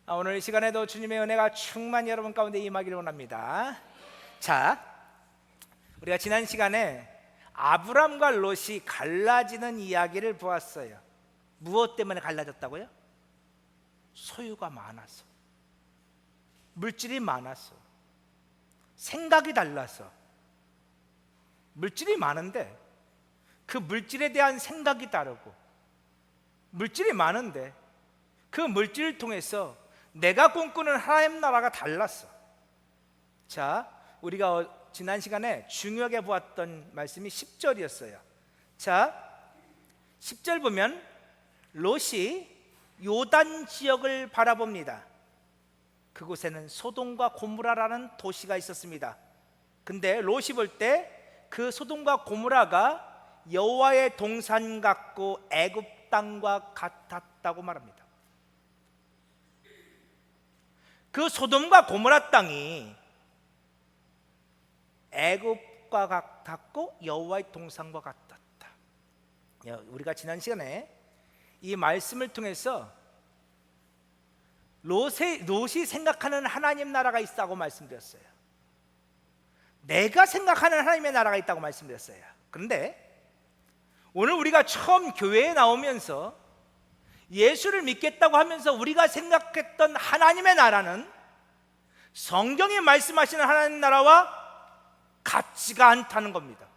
오늘 이 시간에도 주님의 은혜가 충만히 여러분 가운데 임하기를 원합니다. 자, 우리가 지난 시간에 아브람과 롯이 갈라지는 이야기를 보았어요. 무엇 때문에 갈라졌다고요? 소유가 많아서, 물질이 많아서, 생각이 달라서. 물질이 많은데 그 물질에 대한 생각이 다르고, 물질이 많은데 그 물질을 통해서 내가 꿈꾸는 하나님 나라가 달랐어. 자, 우리가 지난 시간에 중요하게 보았던 말씀이 10절이었어요. 자, 10절 보면 롯이 요단 지역을 바라봅니다. 그곳에는 소돔과 고모라라는 도시가 있었습니다. 근데 롯이 볼 때 그 소돔과 고모라가 여호와의 동산 같고 애굽 땅과 같았다고 말합니다. 그 소돔과 고모라 땅이 애굽과 같았고 여호와의 동산과 같았다. 우리가 지난 시간에 이 말씀을 통해서 롯이 생각하는 하나님 나라가 있다고 말씀드렸어요. 내가 생각하는 하나님의 나라가 있다고 말씀드렸어요. 그런데 오늘 우리가 처음 교회에 나오면서 예수를 믿겠다고 하면서 우리가 생각했던 하나님의 나라는 성경이 말씀하시는 하나님 나라와 같지가 않다는 겁니다.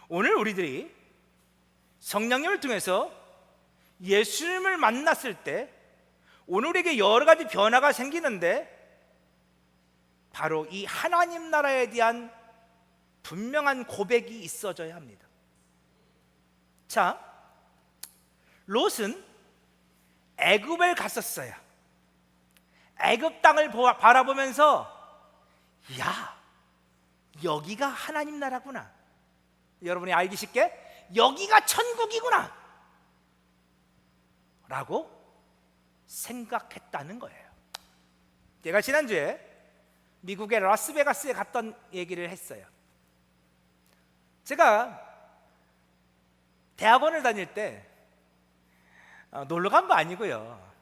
오늘 우리들이 성령님을 통해서 예수님을 만났을 때 오늘 우리에게 여러 가지 변화가 생기는데, 바로 이 하나님 나라에 대한 분명한 고백이 있어져야 합니다. 자, 롯은 애굽을 갔었어요. 애굽 땅을 바라보면서 야, 여기가 하나님 나라구나. 여러분이 알기 쉽게 여기가 천국이구나 라고 생각했다는 거예요. 제가 지난주에 미국의 라스베가스에 갔던 얘기를 했어요. 제가 대학원을 다닐 때 놀러 간 거 아니고요.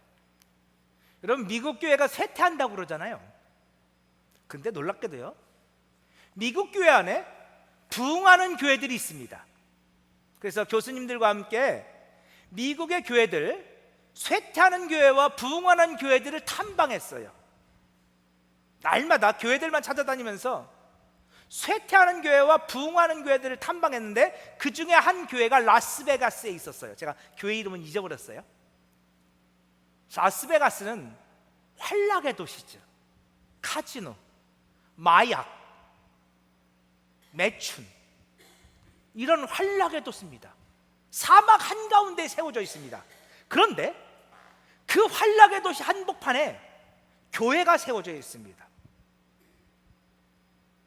여러분, 미국 교회가 쇠퇴한다고 그러잖아요. 근데 놀랍게도요, 미국 교회 안에 부흥하는 교회들이 있습니다. 그래서 교수님들과 함께 미국의 교회들, 쇠퇴하는 교회와 부흥하는 교회들을 탐방했어요. 날마다 교회들만 찾아다니면서 쇠퇴하는 교회와 부흥하는 교회들을 탐방했는데 그 중에 한 교회가 라스베가스에 있었어요. 제가 교회 이름은 잊어버렸어요. 라스베가스는 환락의 도시죠. 카지노, 마약, 매춘, 이런 환락의 도시입니다. 사막 한가운데 세워져 있습니다. 그런데 그 환락의 도시 한복판에 교회가 세워져 있습니다.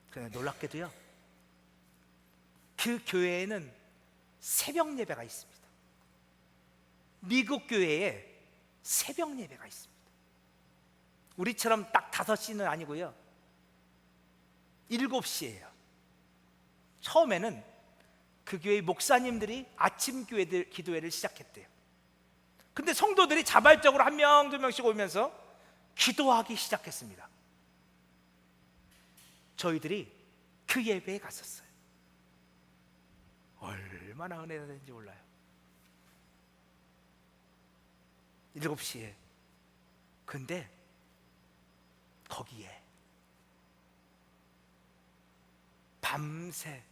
그런데 놀랍게도요, 그 교회에는 새벽 예배가 있습니다. 미국 교회에 새벽 예배가 있습니다. 우리처럼 딱 5시는 아니고요, 7시예요. 처음에는 그 교회 목사님들이 아침 기도회를 시작했대요. 근데 성도들이 자발적으로 1명, 2명씩 오면서 기도하기 시작했습니다. 저희들이 그 예배에 갔었어요. 얼마나 은혜가 되는지 몰라요. 7시에. 근데 거기에 밤새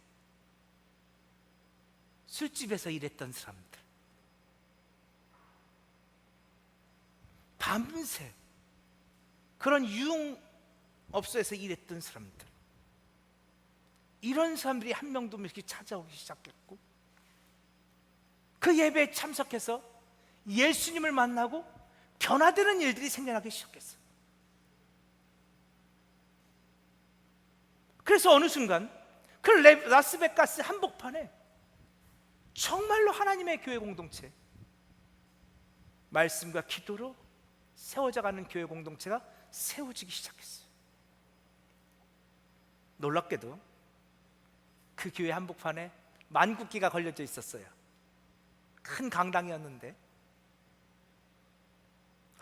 술집에서 일했던 사람들, 밤새 그런 유흥업소에서 일했던 사람들, 이런 사람들이 1명도 이렇게 찾아오기 시작했고, 그 예배에 참석해서 예수님을 만나고 변화되는 일들이 생겨나기 시작했어요. 그래서 어느 순간 그 라스베가스 한복판에 정말로 하나님의 교회 공동체, 말씀과 기도로 세워져가는 교회 공동체가 세워지기 시작했어요. 놀랍게도 그 교회 한복판에 만국기가 걸려져 있었어요. 큰 강당이었는데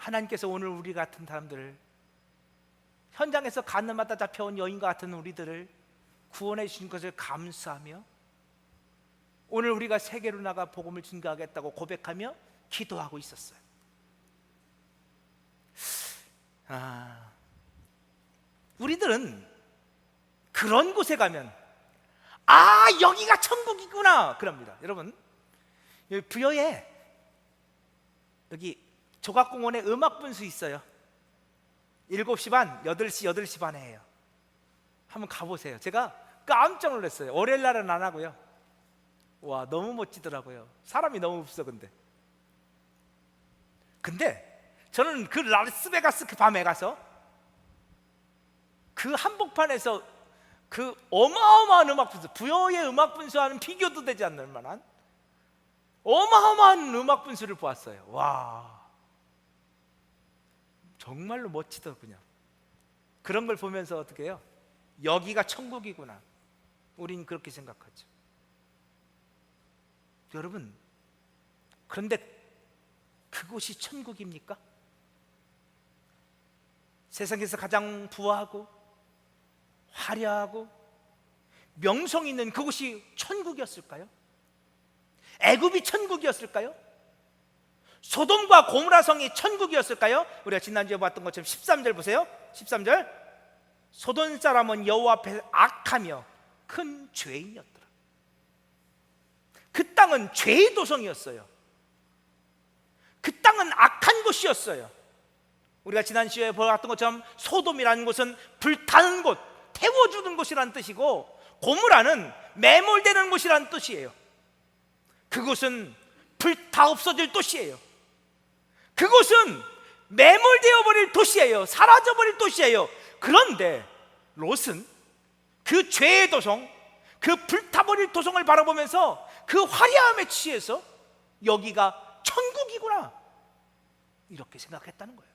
하나님께서 오늘 우리 같은 사람들을, 현장에서 가늠하다 잡혀온 여인과 같은 우리들을 구원해 주신 것을 감사하며 오늘 우리가 세계로 나가 복음을 증거하겠다고 고백하며 기도하고 있었어요. 우리들은 그런 곳에 가면 여기가 천국이구나 그럽니다. 여러분, 여기 부여에 여기 조각공원에 음악분수 있어요. 7시 반, 8시, 8시 반에 해요. 한번 가보세요. 제가 깜짝 놀랐어요. 월요일 날은 안 하고요. 와, 너무 멋지더라고요. 사람이 너무 없어. 근데 저는 그 라스베가스 그 밤에 가서 그 한복판에서 그 어마어마한 음악분수, 부여의 음악분수와는 비교도 되지 않을 만한 어마어마한 음악분수를 보았어요. 와, 정말로 멋지더군요. 그런 걸 보면서 어떻게 해요? 여기가 천국이구나, 우린 그렇게 생각하죠. 여러분, 그런데 그곳이 천국입니까? 세상에서 가장 부하고 화려하고 명성 있는 그곳이 천국이었을까요? 애굽이 천국이었을까요? 소돔과 고모라 성이 천국이었을까요? 우리가 지난주에 봤던 것처럼 13절 보세요. 13절, 소돔 사람은 여호와 앞에 악하며 큰 죄인이었더라. 그 땅은 죄의 도성이었어요. 그 땅은 악한 곳이었어요. 우리가 지난주에 보았던 것처럼 소돔이라는 곳은 불타는 곳, 태워주는 곳이라는 뜻이고, 고모라는 매몰되는 곳이라는 뜻이에요. 그곳은 불타 없어질 도시예요. 그곳은 매몰되어 버릴 도시예요. 사라져 버릴 도시예요. 그런데 롯은 그 죄의 도성, 그 불타버릴 도성을 바라보면서 그 화려함에 취해서 여기가 천국이구나, 이렇게 생각했다는 거예요.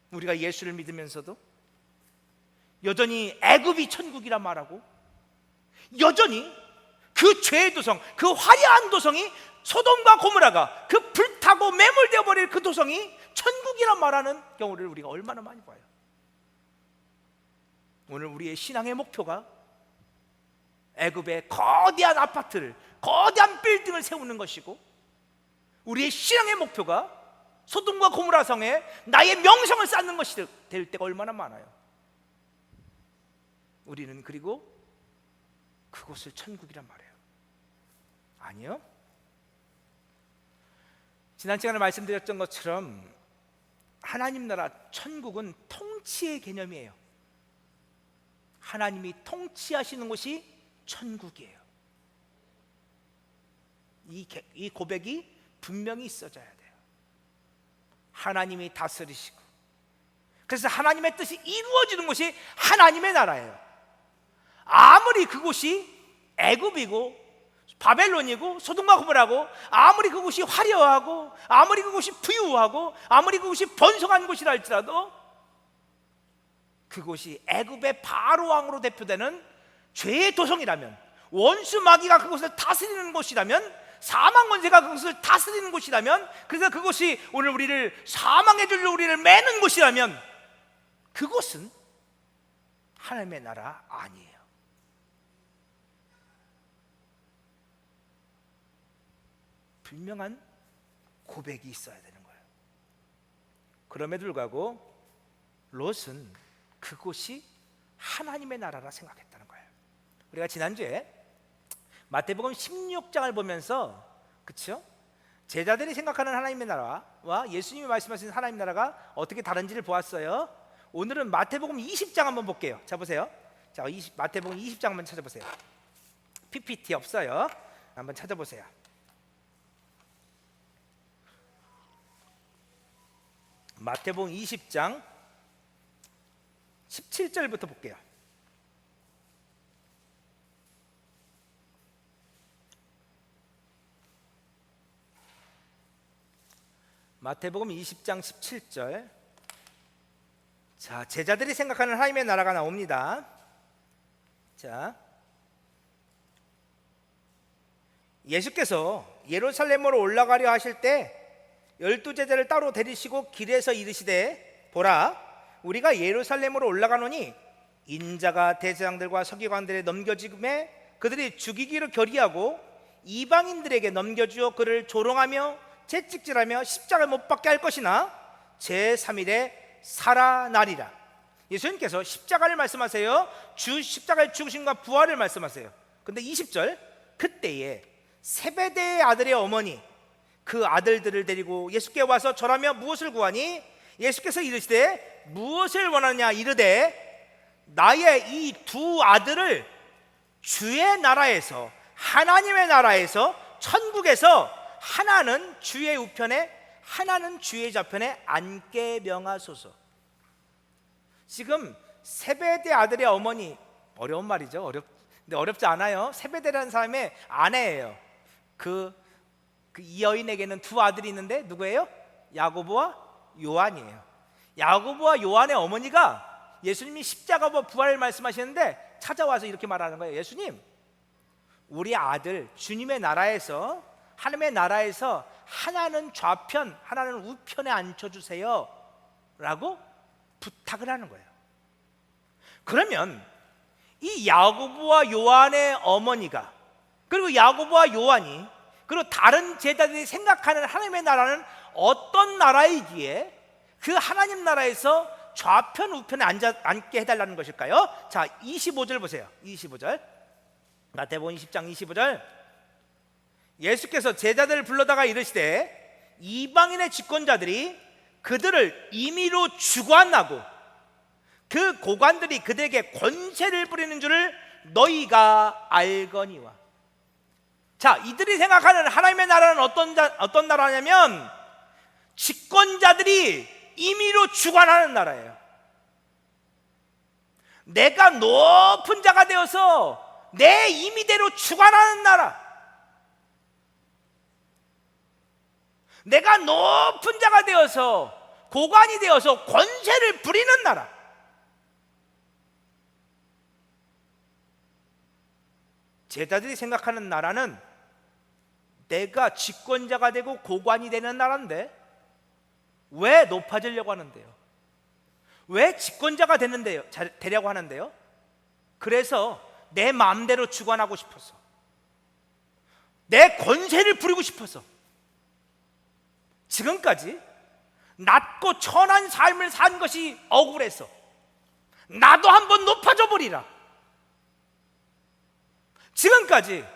우리가 예수를 믿으면서도 여전히 애굽이 천국이라 말하고, 여전히 그 죄의 도성, 그 화려한 도성이, 소돔과 고모라가 그 불타고 매몰되어 버릴 그 도성이 천국이라 말하는 경우를 우리가 얼마나 많이 봐요. 오늘 우리의 신앙의 목표가 애굽의 거대한 아파트를, 거대한 빌딩을 세우는 것이고, 우리의 신앙의 목표가 소돔과 고모라 성에 나의 명성을 쌓는 것이 될 때가 얼마나 많아요. 우리는 그리고 그곳을 천국이란 말이에요. 아니요, 지난 시간에 말씀드렸던 것처럼 하나님 나라 천국은 통치의 개념이에요. 하나님이 통치하시는 곳이 천국이에요. 이 고백이 분명히 있어져야 돼요. 하나님이 다스리시고, 그래서 하나님의 뜻이 이루어지는 곳이 하나님의 나라예요. 아무리 그곳이 애굽이고 바벨론이고 소돔과 고모라고, 아무리 그곳이 화려하고, 아무리 그곳이 부유하고, 아무리 그곳이 번성한 곳이라 할지라도, 그곳이 애굽의 바로 왕으로 대표되는 죄의 도성이라면, 원수 마귀가 그곳을 다스리는 곳이라면, 사망 권세가 그것을 다스리는 곳이라면, 그래서 그곳이 오늘 우리를 사망의 줄로 우리를 매는 곳이라면, 그곳은 하나님의 나라 아니에요. 분명한 고백이 있어야 되는 거예요. 그럼에도 불구하고 롯은 그곳이 하나님의 나라라 생각했다는 거예요. 우리가 지난주에 마태복음 16장을 보면서, 그렇죠? 제자들이 생각하는 하나님의 나라와 예수님이 말씀하신 하나님의 나라가 어떻게 다른지를 보았어요. 오늘은 마태복음 20장 한번 볼게요. 자, 보세요. 자, 마태복음 20장 한번 찾아보세요. PPT 없어요. 한번 찾아보세요. 마태복음 20장 17절부터 볼게요. 마태복음 20장 17절. 자, 제자들이 생각하는 하나님의 나라가 나옵니다. 자, 예수께서 예루살렘으로 올라가려 하실 때 12 제자를 따로 데리시고 길에서 이르시되 보라 우리가 예루살렘으로 올라가노니 인자가 대제사장들과 서기관들에 넘겨지금에 그들이 죽이기로 결의하고 이방인들에게 넘겨주어 그를 조롱하며 채찍질하며 십자가에 못 박게 할 것이나 제3일에 살아나리라. 예수님께서 십자가를 말씀하세요. 주 십자가의 죽으심과 부활을 말씀하세요. 근데 20절 그때에 세베대의 아들의 어머니 그 아들들을 데리고 예수께 와서 절하며 무엇을 구하니 예수께서 이르시되 무엇을 원하느냐 이르되 나의 이 두 아들을 주의 나라에서 하나님의 나라에서 천국에서 하나는 주의 우편에 하나는 주의 좌편에 앉게 명하소서. 지금 세베대 아들의 어머니, 어려운 말이죠. 근데 어렵지 않아요. 세베대라는 사람의 아내예요. 이 여인에게는 두 아들이 있는데 누구예요? 야고보와 요한이에요. 야고보와 요한의 어머니가 예수님이 십자가와 부활을 말씀하시는데 찾아와서 이렇게 말하는 거예요. 예수님, 우리 아들 주님의 나라에서 하나님의 나라에서 하나는 좌편 하나는 우편에 앉혀주세요 라고 부탁을 하는 거예요. 그러면 이 야고보와 요한의 어머니가 그리고 야고보와 요한이 그리고 다른 제자들이 생각하는 하나님의 나라는 어떤 나라이기에 그 하나님 나라에서 좌편 우편에 앉게 해달라는 것일까요? 자, 25절 보세요. 25절 마태복음 20장 25절 예수께서 제자들을 불러다가 이르시되 이방인의 집권자들이 그들을 임의로 주관하고 그 고관들이 그들에게 권세를 부리는 줄을 너희가 알거니와. 자, 이들이 생각하는 하나님의 나라는 어떤 나라냐면 집권자들이 임의로 주관하는 나라예요. 내가 높은 자가 되어서 내 임의대로 주관하는 나라. 내가 높은 자가 되어서 고관이 되어서 권세를 부리는 나라. 제자들이 생각하는 나라는 내가 집권자가 되고 고관이 되는 나라인데 왜 높아지려고 하는데요? 왜 집권자가 되려고 하는데요? 그래서 내 마음대로 주관하고 싶어서, 내 권세를 부리고 싶어서. 지금까지 낮고 천한 삶을 산 것이 억울해서 나도 한번 높아져 버리라. 지금까지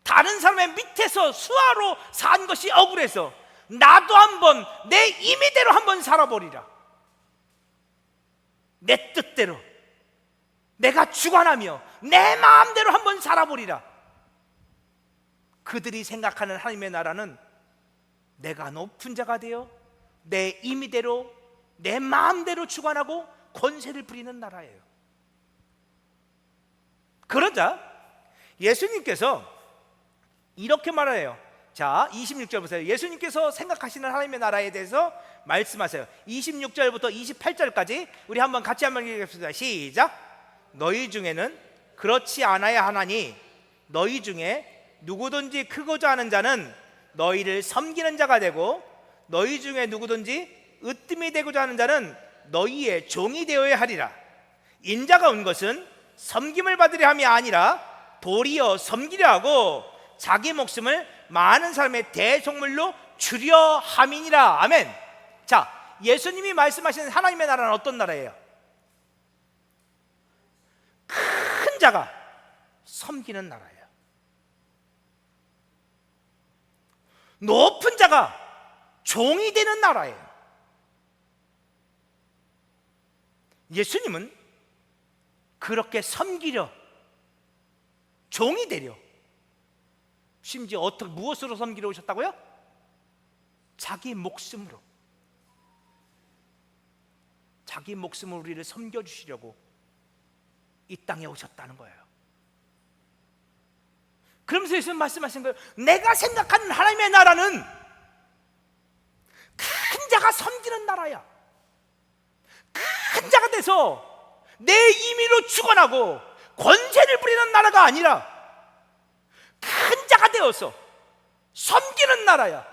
다른 사람의 밑에서 수하로 산 것이 억울해서 나도 한번 내 임의대로 한번 살아버리라. 내 뜻대로 내가 주관하며 내 마음대로 한번 살아버리라. 그들이 생각하는 하나님의 나라는 내가 높은 자가 되어 내 임의대로 내 마음대로 주관하고 권세를 부리는 나라예요. 그러자 예수님께서 이렇게 말해요. 자, 26절 보세요. 예수님께서 생각하시는 하나님의 나라에 대해서 말씀하세요. 26절부터 28절까지 우리 한번 같이 한번 읽겠습니다. 시작. 너희 중에는 그렇지 않아야 하나니 너희 중에 누구든지 크고자 하는 자는 너희를 섬기는 자가 되고 너희 중에 누구든지 으뜸이 되고자 하는 자는 너희의 종이 되어야 하리라. 인자가 온 것은 섬김을 받으려 함이 아니라 도리어 섬기려 하고 자기 목숨을 많은 사람의 대속물로 주려 함이니라. 아멘. 자, 예수님이 말씀하시는 하나님의 나라는 어떤 나라예요? 큰 자가 섬기는 나라예요. 높은 자가 종이 되는 나라예요. 예수님은 그렇게 섬기려, 종이 되려, 심지어 무엇으로 섬기러 오셨다고요? 자기 목숨으로. 자기 목숨으로 우리를 섬겨주시려고 이 땅에 오셨다는 거예요. 그러면서 예수님 말씀하신 거예요. 내가 생각하는 하나님의 나라는 큰 자가 섬기는 나라야. 큰 자가 돼서 내 임의로 주관하고 권세를 부리는 나라가 아니라 큰 자가 되어서 섬기는 나라야.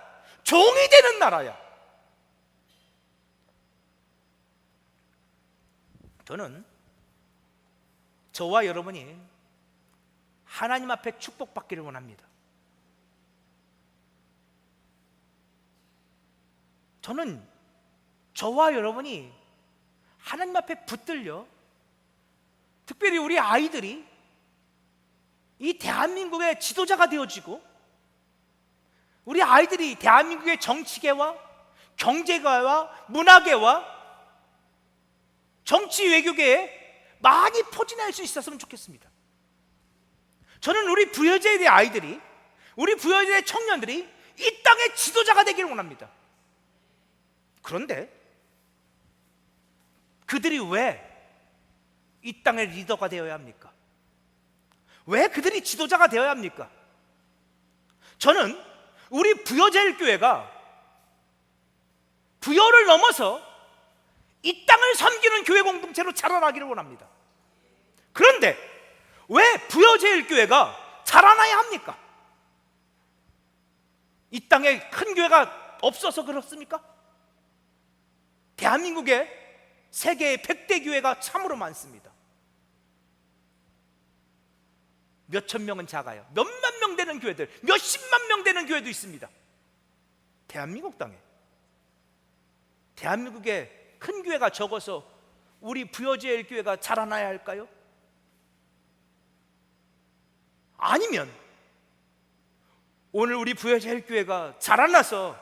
종이 되는 나라야. 저는 저와 여러분이 하나님 앞에 축복받기를 원합니다. 저는 저와 여러분이 하나님 앞에 붙들려, 특별히 우리 아이들이 이 대한민국의 지도자가 되어지고, 우리 아이들이 대한민국의 정치계와 경제계와 문화계와 정치 외교계에 많이 포진할 수 있었으면 좋겠습니다. 저는 우리 부여제의 아이들이, 우리 부여제의 청년들이 이 땅의 지도자가 되기를 원합니다. 그런데 그들이 왜 이 땅의 리더가 되어야 합니까? 왜 그들이 지도자가 되어야 합니까? 저는 우리 부여제일교회가 부여를 넘어서 이 땅을 섬기는 교회 공동체로 자라나기를 원합니다. 그런데 왜 부여제일교회가 자라나야 합니까? 이 땅에 큰 교회가 없어서 그렇습니까? 대한민국에 세계의 100대 교회가 참으로 많습니다. 몇천 명은 작아요. 몇만 명 되는 교회들, 몇십만 명 되는 교회도 있습니다. 대한민국 땅에, 대한민국에 큰 교회가 적어서 우리 부여제일 교회가 자라나야 할까요? 아니면 오늘 우리 부여제일 교회가 자라나서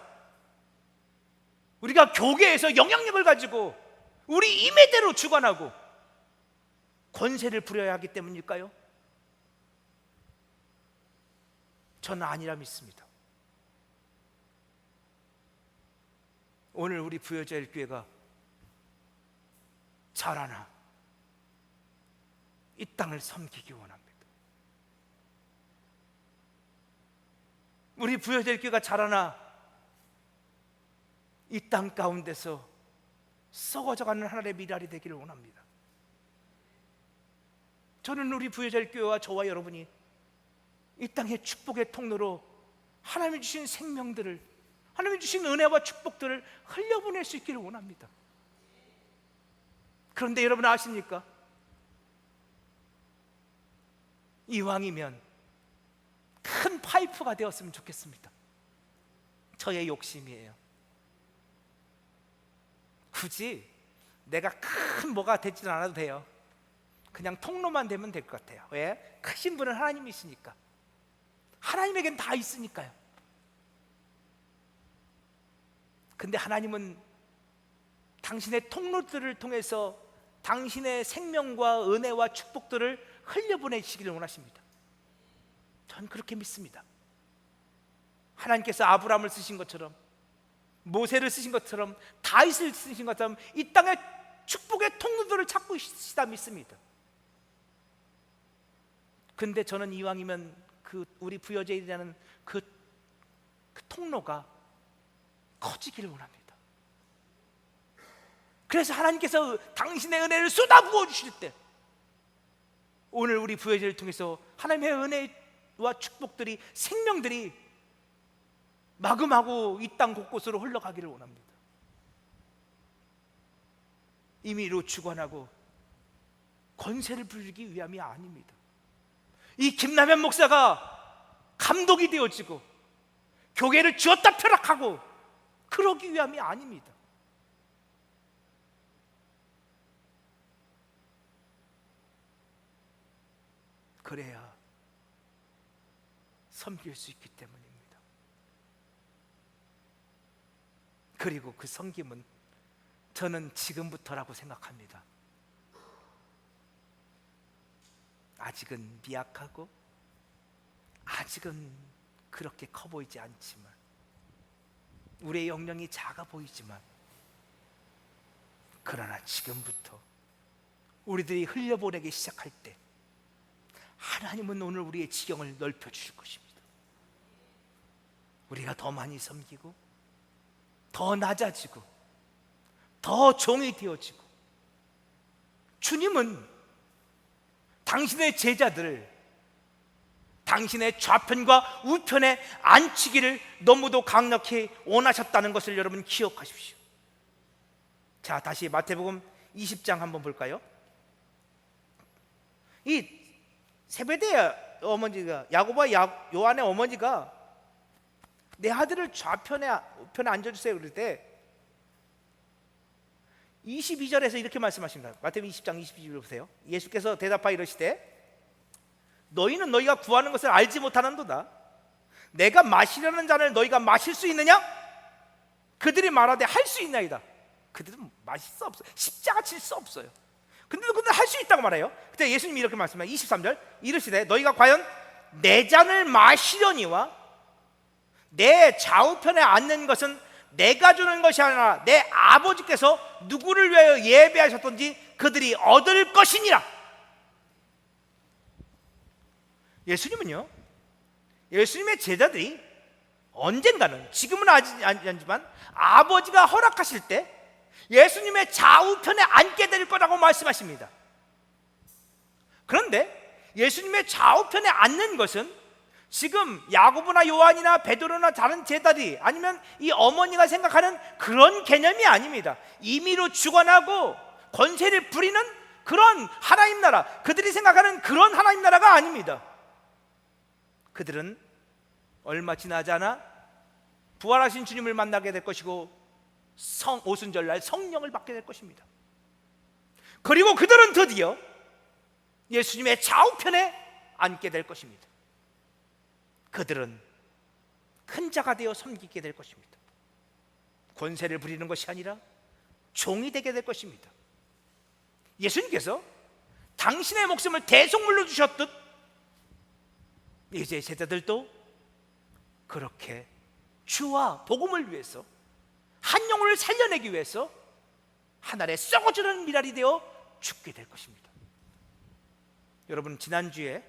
우리가 교계에서 영향력을 가지고 우리 임의대로 주관하고 권세를 부려야 하기 때문일까요? 저는 아니라 믿습니다. 오늘 우리 부여제일 교회가 자라나 이 땅을 섬기기 원합니다. 우리 부여제일 교회가 자라나 이 땅 가운데서 썩어져가는 하나님의 미랄이 되기를 원합니다. 저는 우리 부여제일 교회와 저와 여러분이 이 땅의 축복의 통로로 하나님이 주신 생명들을, 하나님이 주신 은혜와 축복들을 흘려보낼 수 있기를 원합니다. 그런데 여러분 아십니까? 이왕이면 큰 파이프가 되었으면 좋겠습니다. 저의 욕심이에요. 굳이 내가 큰 뭐가 되지는 않아도 돼요. 그냥 통로만 되면 될 것 같아요. 왜? 크신 분은 하나님이시니까. 하나님에겐 다 있으니까요. 근데 하나님은 당신의 통로들을 통해서 당신의 생명과 은혜와 축복들을 흘려보내시기를 원하십니다. 전 그렇게 믿습니다. 하나님께서 아브라함을 쓰신 것처럼, 모세를 쓰신 것처럼, 다윗을 쓰신 것처럼 이 땅의 축복의 통로들을 찾고 있으시다 믿습니다. 근데 저는 이왕이면 우리 부여제일이라는 그 통로가 커지기를 원합니다. 그래서 하나님께서 당신의 은혜를 쏟아부어 주실 때, 오늘 우리 부여제일을 통해서 하나님의 은혜와 축복들이, 생명들이 마구마구 이 땅 곳곳으로 흘러가기를 원합니다. 임의로 주관하고 권세를 부리기 위함이 아닙니다. 이 김남현 목사가 감독이 되어지고 교회를 쥐었다 펴락하고 그러기 위함이 아닙니다. 그래야 섬길 수 있기 때문입니다. 그리고 그 섬김은 저는 지금부터라고 생각합니다. 아직은 미약하고 아직은 그렇게 커 보이지 않지만, 우리의 영령이 작아 보이지만, 그러나 지금부터 우리들이 흘려보내기 시작할 때 하나님은 오늘 우리의 지경을 넓혀 주실 것입니다. 우리가 더 많이 섬기고 더 낮아지고 더 종이 되어지고, 주님은 당신의 제자들을 당신의 좌편과 우편에 앉히기를 너무도 강력히 원하셨다는 것을 여러분 기억하십시오. 자, 다시 마태복음 20장 한번 볼까요? 이 세베대의 어머니가, 야고보와 요한의 어머니가 내 아들을 좌편에 우편에 앉아주세요 그럴 때 22절에서 이렇게 말씀하십니다. 마태복음 20장 22절 보세요. 예수께서 대답하여 이르시되 너희는 너희가 구하는 것을 알지 못하는도다. 내가 마시려는 잔을 너희가 마실 수 있느냐? 그들이 말하되 할 수 있나이다. 그들은 마실 수 없어요. 십자가 칠 수 없어요. 근데 할 수 있다고 말해요. 그때 예수님이 이렇게 말씀해요. 23절 이르시되 너희가 과연 내 잔을 마시려니와 내 좌우편에 앉는 것은 내가 주는 것이 아니라 내 아버지께서 누구를 위하여 예배하셨던지 그들이 얻을 것이니라. 예수님은요, 예수님의 제자들이 언젠가는, 지금은 아니지만 아버지가 허락하실 때 예수님의 좌우편에 앉게 될 거라고 말씀하십니다. 그런데 예수님의 좌우편에 앉는 것은 지금 야고보나 요한이나 베드로나 다른 제자들이 아니면 이 어머니가 생각하는 그런 개념이 아닙니다. 임의로 주관하고 권세를 부리는 그런 하나님 나라, 그들이 생각하는 그런 하나님 나라가 아닙니다. 그들은 얼마 지나지 않아 부활하신 주님을 만나게 될 것이고 오순절날 성령을 받게 될 것입니다. 그리고 그들은 드디어 예수님의 좌우편에 앉게 될 것입니다. 그들은 큰 자가 되어 섬기게 될 것입니다. 권세를 부리는 것이 아니라 종이 되게 될 것입니다. 예수님께서 당신의 목숨을 대속물로 주셨듯 이제 제자들도 그렇게 주와 복음을 위해서, 한 영혼을 살려내기 위해서 하늘에 썩어지는 미랄이 되어 죽게 될 것입니다. 여러분, 지난주에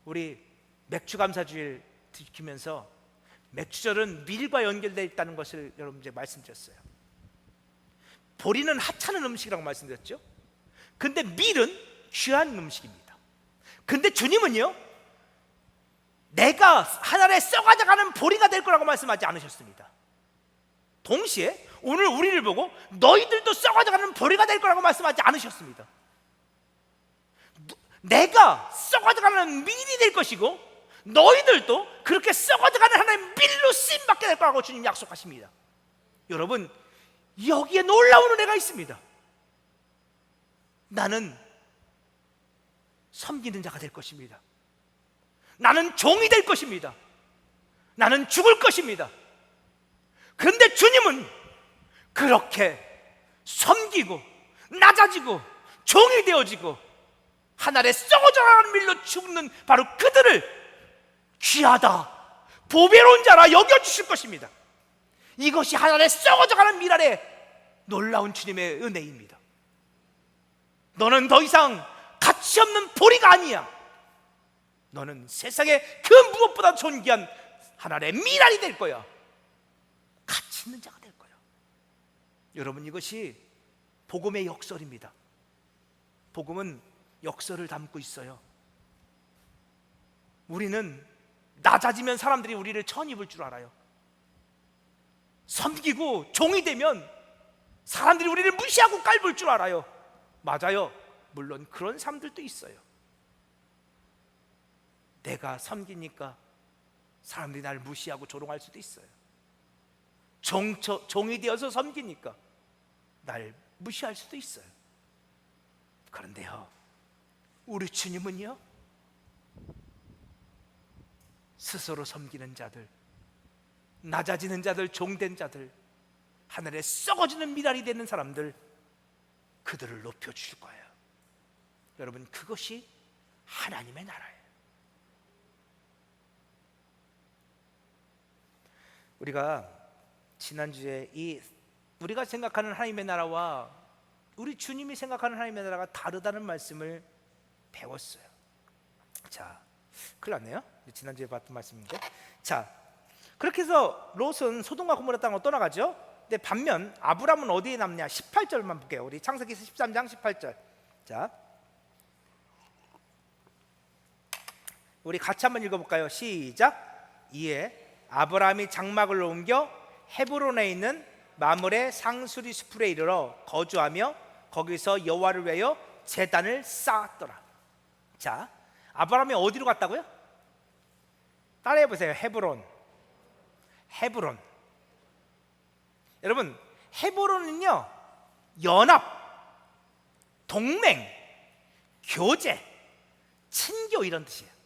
우리 맥주감사주일 지키면서 맥주절은 밀과 연결되어 있다는 것을 여러분 이제 말씀드렸어요. 보리는 하찮은 음식이라고 말씀드렸죠. 근데 밀은 귀한 음식입니다. 근데 주님은요, 내가 하늘에 썩어져가는 보리가 될 거라고 말씀하지 않으셨습니다. 동시에 오늘 우리를 보고 너희들도 썩어져가는 보리가 될 거라고 말씀하지 않으셨습니다. 내가 썩어져가는 밀이 될 것이고 너희들도 그렇게 썩어져가는 하나님의 밀로 쓰임받게 될 거라고 주님 약속하십니다. 여러분, 여기에 놀라운 은혜가 있습니다. 나는 섬기는 자가 될 것입니다. 나는 종이 될 것입니다. 나는 죽을 것입니다. 그런데 주님은 그렇게 섬기고 낮아지고 종이 되어지고 하늘에 썩어져가는 밀로 죽는 바로 그들을 귀하다, 보배로운 자라 여겨주실 것입니다. 이것이 하늘에 썩어져가는 밀 아래 놀라운 주님의 은혜입니다. 너는 더 이상 가치 없는 보리가 아니야. 너는 세상에 그 무엇보다 존귀한 하늘의 미랄이 될 거야. 가치 있는 자가 될 거야. 여러분, 이것이 복음의 역설입니다. 복음은 역설을 담고 있어요. 우리는 낮아지면 사람들이 우리를 천입을 줄 알아요. 섬기고 종이 되면 사람들이 우리를 무시하고 깔볼 줄 알아요. 맞아요. 물론 그런 사람들도 있어요. 내가 섬기니까 사람들이 나를 무시하고 조롱할 수도 있어요. 종이 되어서 섬기니까 날 무시할 수도 있어요. 그런데요, 우리 주님은요, 스스로 섬기는 자들, 낮아지는 자들, 종된 자들, 하늘에 썩어지는 미랄이 되는 사람들, 그들을 높여주실 거예요. 여러분, 그것이 하나님의 나라예요. 우리가 지난주에 우리가 생각하는 하나님의 나라와 우리 주님이 생각하는 하나님의 나라가 다르다는 말씀을 배웠어요. 자, 큰일 났네요. 지난주에 봤던 말씀인데. 자, 그렇게 해서 롯은 소돔과 고모라 땅으로 떠나가죠. 근데 반면 아브람은 어디에 남냐? 18절만 볼게요. 우리 창세기 13장 18절. 자, 우리 같이 한번 읽어볼까요? 시작. 이에 아브라함이 장막을 옮겨 헤브론에 있는 마므레 상수리 숲에 이르러 거주하며 거기서 여호와를 위하여 제단을 쌓았더라. 자, 아브라함이 어디로 갔다고요? 따라해 보세요. 헤브론. 헤브론. 여러분, 헤브론은요 연합, 동맹, 교제, 친교 이런 뜻이에요.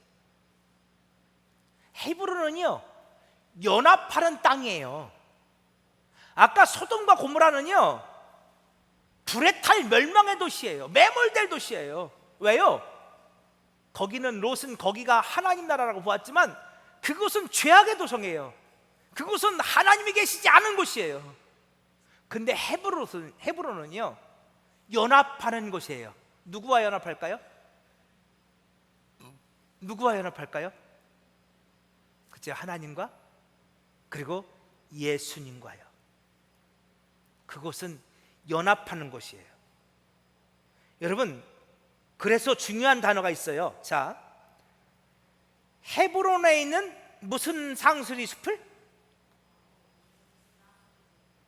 헤브론은요 연합하는 땅이에요. 아까 소돔과 고모라는요 불에 탈 멸망의 도시예요. 매몰될 도시예요. 왜요? 거기는 롯은 거기가 하나님 나라라고 보았지만 그곳은 죄악의 도성이에요. 그곳은 하나님이 계시지 않은 곳이에요. 근데 헤브론은요 연합하는 곳이에요. 누구와 연합할까요? 누구와 연합할까요? 그죠? 하나님과 그리고 예수님과요. 그곳은 연합하는 곳이에요. 여러분, 그래서 중요한 단어가 있어요. 자, 헤브론에 있는 무슨 상수리 숲을?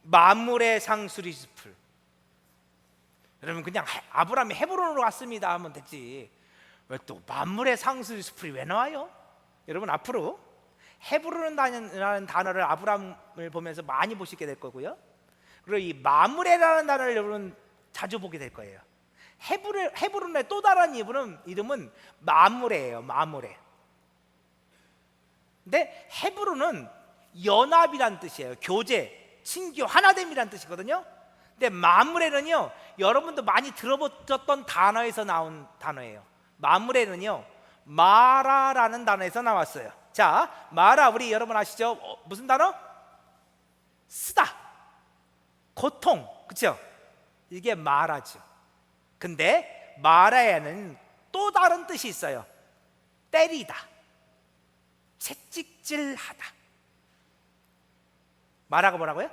마므레 상수리 숲을. 여러분, 그냥 아브라함이 헤브론으로 갔습니다 하면 됐지. 왜 또 마므레 상수리 숲이 왜 나와요? 여러분, 앞으로 헤브론이라는 단어를 아브라함을 보면서 많이 보시게 될 거고요. 그리고 이 마므레라는 단어를 여러분 자주 보게 될 거예요. 헤브론의 또 다른 이름은 마므레예요. 마므레. 근데 헤브론은 연합이란 뜻이에요. 교제, 친교, 하나됨이란 뜻이거든요. 근데 마므레는요 여러분도 많이 들어보셨던 단어에서 나온 단어예요. 마므레는요 마라라는 단어에서 나왔어요. 자, 마라 우리 여러분 아시죠? 무슨 단어? 쓰다, 고통, 그렇죠? 이게 마라죠. 근데 마라에는 또 다른 뜻이 있어요. 때리다, 채찍질하다. 마라가 뭐라고요?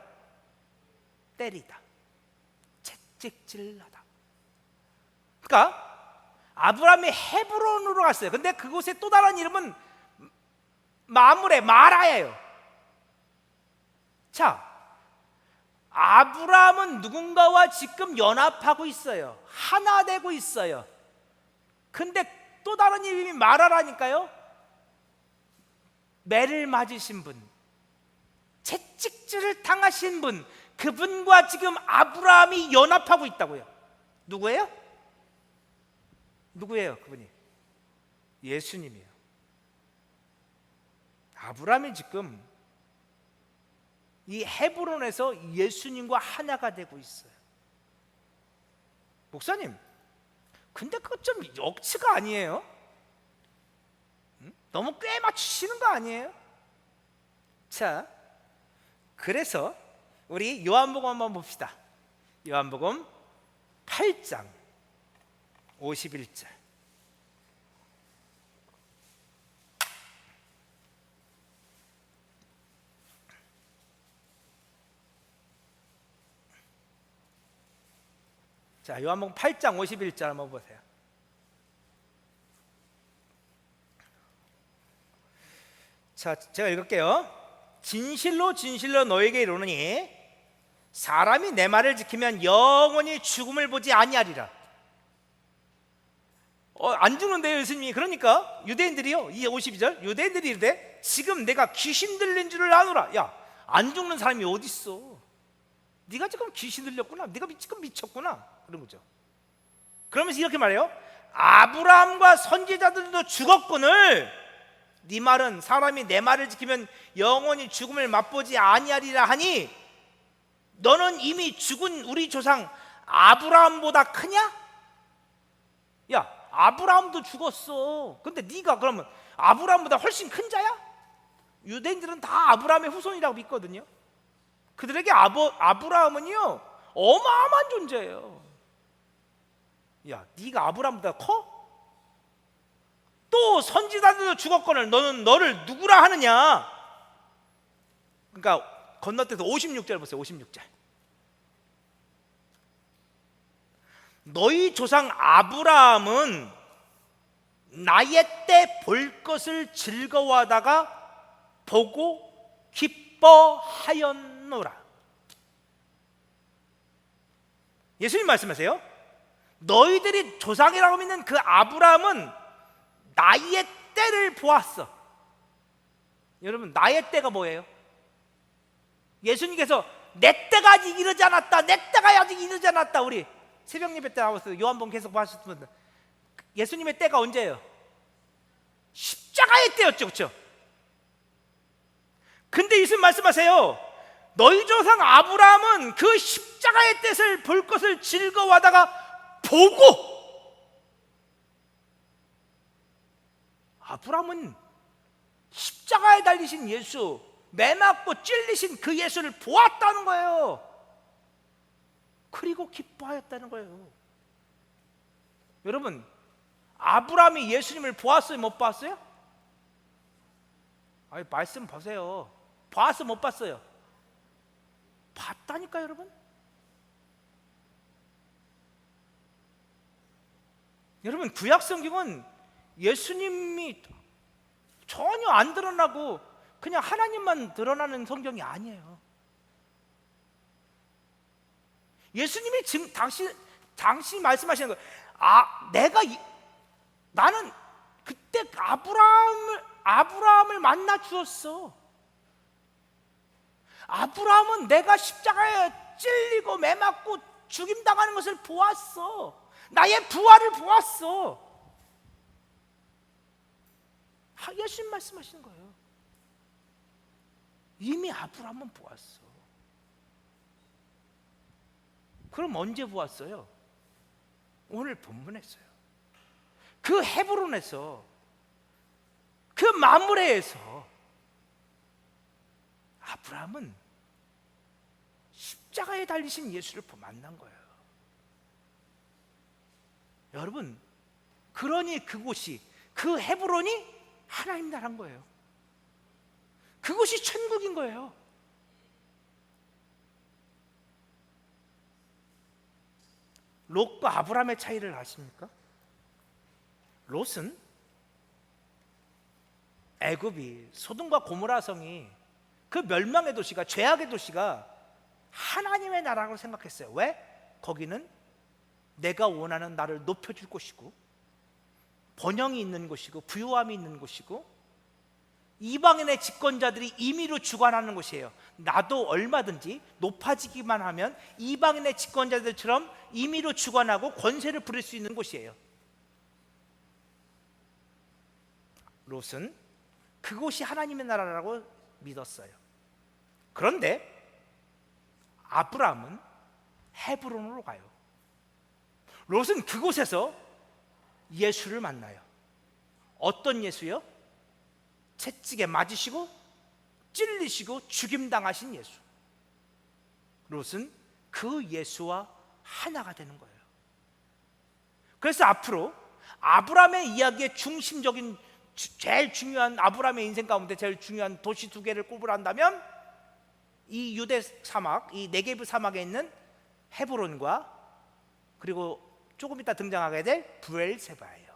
때리다, 채찍질하다. 그러니까 아브라함이 헤브론으로 갔어요. 근데 그곳의 또 다른 이름은 마므레, 마라예요. 자, 아브라함은 누군가와 지금 연합하고 있어요. 하나 되고 있어요. 근데 또 다른 이름이 마라라니까요. 매를 맞으신 분, 채찍질을 당하신 분, 그분과 지금 아브라함이 연합하고 있다고요. 누구예요? 누구예요? 그분이 예수님이에요. 아브라함이 지금 이 헤브론에서 예수님과 하나가 되고 있어요. 목사님, 근데 그거 좀 억지가 아니에요? 너무 꽤 맞추시는 거 아니에요? 자, 그래서 우리 요한복음 한번 봅시다. 요한복음 8장 51절. 자, 요한복음 8장 51절 한번 보세요. 자, 제가 읽을게요. 진실로 진실로 너에게 이르노니 사람이 내 말을 지키면 영원히 죽음을 보지 아니하리라. 안 죽는데요, 예수님이. 그러니까 유대인들이요, 이 52절 유대인들이 이르되 지금 내가 귀신 들린 줄을 아노라. 야, 안 죽는 사람이 어디 있어? 네가 지금 귀신 들렸구나. 네가 지금 미쳤구나. 그런 거죠. 그러면서 이렇게 말해요. 아브라함과 선지자들도 죽었거늘 네 말은 사람이 내 말을 지키면 영원히 죽음을 맛보지 아니하리라 하니 너는 이미 죽은 우리 조상 아브라함보다 크냐? 야, 아브라함도 죽었어. 근데 네가 그러면 아브라함보다 훨씬 큰 자야? 유대인들은 다 아브라함의 후손이라고 믿거든요. 그들에게 아브라함은요 어마어마한 존재예요. 야, 네가 아브라함보다 커? 또 선지자들도 죽었거늘 너는 너를 누구라 하느냐? 그러니까 건너뛰어서 56절 보세요. 56절. 너희 조상 아브라함은 나의 때 볼 것을 즐거워하다가 보고 기뻐하였노라. 예수님 말씀하세요. 너희들이 조상이라고 믿는 그 아브라함은 나의 때를 보았어. 여러분, 나의 때가 뭐예요? 예수님께서 내 때가 아직 이르지 않았다, 내 때가 아직 이르지 않았다. 우리 새벽 예배 때 나와서 요한복음 계속 보셨던 예수님의 때가 언제예요? 십자가의 때였죠, 그렇죠? 근데 예수님 말씀하세요. 너희 조상 아브라함은 그 십자가의 뜻을 볼 것을 즐거워하다가 보고, 아브라함은 십자가에 달리신 예수, 매 맞고 찔리신 그 예수를 보았다는 거예요. 그리고 기뻐하였다는 거예요. 여러분, 아브라함이 예수님을 보았어요, 못 봤어요? 아니, 말씀 보세요. 봤어, 못 봤어요? 봤다니까, 여러분. 여러분, 구약 성경은 예수님이 전혀 안 드러나고 그냥 하나님만 드러나는 성경이 아니에요. 예수님이 지금 당신이 말씀하시는 거예요. 나는 그때 아브라함을 만나 주었어. 아브라함은 내가 십자가에 찔리고 매 맞고 죽임당하는 것을 보았어. 나의 부활을 보았어. 예수님 말씀하시는 거예요. 이미 아브라함은 보았어. 그럼 언제 보았어요? 오늘 본문에서요. 그 헤브론에서, 그 마므레에서 아브라함은 십자가에 달리신 예수를 만난 거예요. 여러분, 그러니 그곳이, 그 헤브론이 하나님 나라인 거예요. 그곳이 천국인 거예요. 롯과 아브라함의 차이를 아십니까? 롯은 애굽이, 소돔과 고모라 성이, 그 멸망의 도시가, 죄악의 도시가 하나님의 나라라고 생각했어요. 왜? 거기는 내가 원하는 나를 높여줄 곳이고, 번영이 있는 곳이고, 부유함이 있는 곳이고, 이방인의 집권자들이 임의로 주관하는 곳이에요. 나도 얼마든지 높아지기만 하면 이방인의 집권자들처럼 임의로 주관하고 권세를 부릴 수 있는 곳이에요. 롯은 그곳이 하나님의 나라라고 믿었어요. 그런데 아브라함은 헤브론으로 가요. 롯은 그곳에서 예수를 만나요. 어떤 예수요? 채찍에 맞으시고 찔리시고 죽임당하신 예수. 롯은 그 예수와 하나가 되는 거예요. 그래서 앞으로 아브라함의 이야기의 중심적인, 제일 중요한, 아브라함의 인생 가운데 제일 중요한 도시 두 개를 꼽으란다면 이 유대 사막, 이 네게브 사막에 있는 헤브론과, 그리고 조금 이따 등장하게 될 브엘세바예요.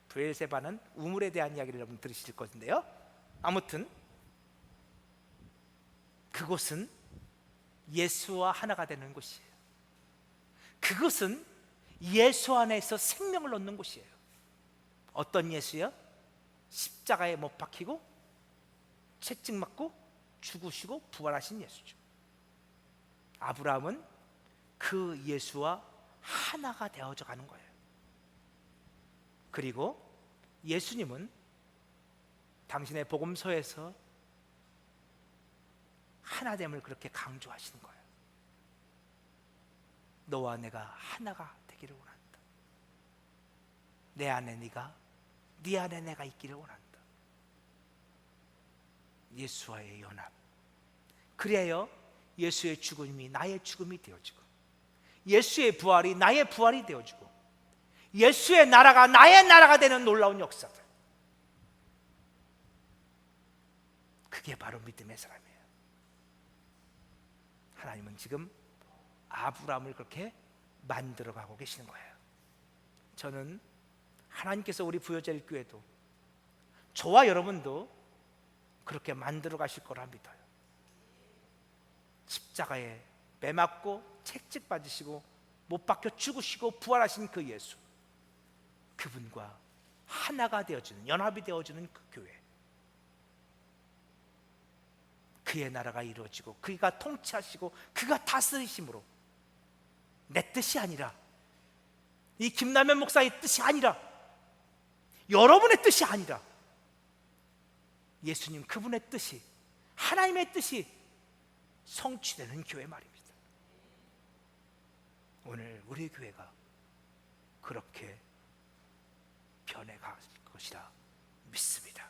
브엘세바는 우물에 대한 이야기를 여러분 들으실 것인데요, 아무튼 그곳은 예수와 하나가 되는 곳이에요. 그것은 예수 안에서 생명을 얻는 곳이에요. 어떤 예수요? 십자가에 못 박히고 채찍 맞고 죽으시고 부활하신 예수죠. 아브라함은 그 예수와 하나가 되어져 가는 거예요. 그리고 예수님은 당신의 복음서에서 하나됨을 그렇게 강조하시는 거예요. 너와 내가 하나가 되기를 원한다. 내 안에 네가, 네 안에 내가 있기를 원한다. 예수와의 연합. 그래야 예수의 죽음이 나의 죽음이 되어지고, 예수의 부활이 나의 부활이 되어지고, 예수의 나라가 나의 나라가 되는 놀라운 역사들. 그게 바로 믿음의 사람이에요. 하나님은 지금 아브라함을 그렇게 만들어가고 계시는 거예요. 저는 하나님께서 우리 부여제일 교회도, 저와 여러분도 그렇게 만들어 가실 거라 믿어요. 십자가에 매 맞고 채찍 받으시고 못 박혀 죽으시고 부활하신 그 예수, 그분과 하나가 되어지는, 연합이 되어지는 그 교회, 그의 나라가 이루어지고 그가 통치하시고 그가 다스리심으로 내 뜻이 아니라, 이 김남현 목사의 뜻이 아니라, 여러분의 뜻이 아니라 예수님 그분의 뜻이, 하나님의 뜻이 성취되는 교회 말입니다. 오늘 우리 교회가 그렇게 변해갈 것이라 믿습니다.